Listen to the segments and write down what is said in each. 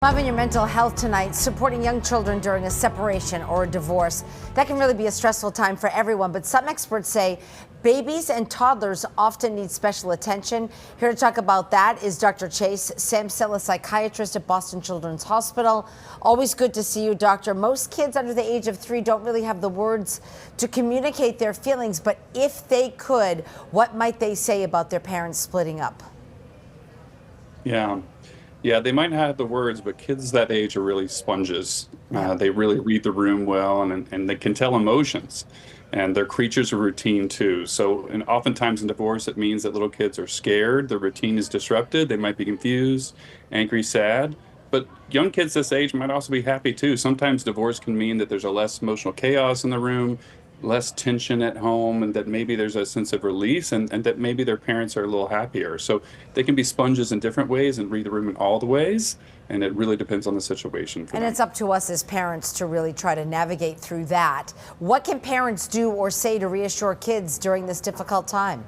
Loving your mental health tonight, supporting young children during a separation or a divorce. That can really be a stressful time for everyone, but some experts say babies and toddlers often need special attention. Here to talk about that is Dr. Chase Samsell, a psychiatrist at Boston Children's Hospital. Always good to see you, doctor. Most kids under the age of 3 don't really have the words to communicate their feelings, but if they could, what might they say about their parents splitting up? Yeah, they might not have the words, but kids that age are really sponges. They really read the room well, and they can tell emotions. And they're creatures of routine too. So, and oftentimes in divorce, it means that little kids are scared. The routine is disrupted. They might be confused, angry, sad. But young kids this age might also be happy too. Sometimes divorce can mean that there's a less emotional chaos in the room, less tension at home, and that maybe there's a sense of release, and that maybe their parents are a little happier. So they can be sponges in different ways and read the room in all the ways. And it really depends on the situation for And them. it's up to us as parents to really try to navigate through that. What can parents do or say to reassure kids during this difficult time?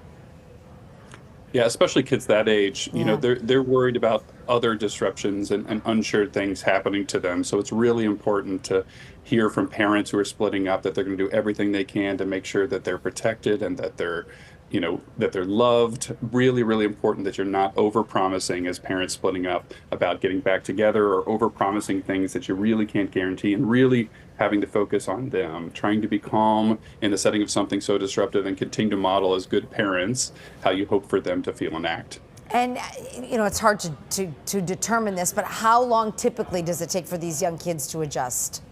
Yeah, especially kids that age, Yeah. they're worried about other disruptions and unsure things happening to them. So it's really important to hear from parents who are splitting up that they're going to do everything they can to make sure that they're protected and that that they're loved. Really, really important that you're not over-promising as parents splitting up about getting back together, or over-promising things that you really can't guarantee, and really having to focus on them, trying to be calm in the setting of something so disruptive, and continue to model as good parents how you hope for them to feel and act. And, it's hard to determine this, but how long typically does it take for these young kids to adjust?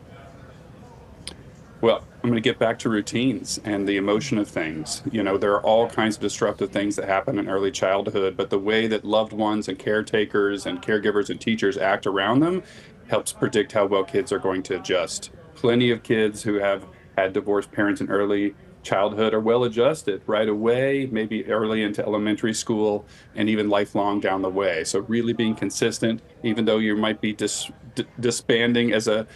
Well, I'm going to get back to routines and the emotion of things. There are all kinds of disruptive things that happen in early childhood, but the way that loved ones and caretakers and caregivers and teachers act around them helps predict how well kids are going to adjust. Plenty of kids who have had divorced parents in early childhood are well adjusted right away, maybe early into elementary school, and even lifelong down the way. So really being consistent, even though you might be disbanding as a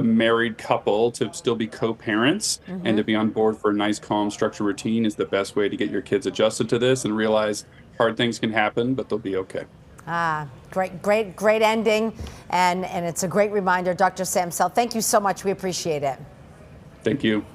married couple, to still be co-parents and to be on board for a nice, calm, structured routine is the best way to get your kids adjusted to this and realize hard things can happen, but they'll be okay. Great ending. And it's a great reminder. Dr. Samsell, thank you so much. We appreciate it. Thank you.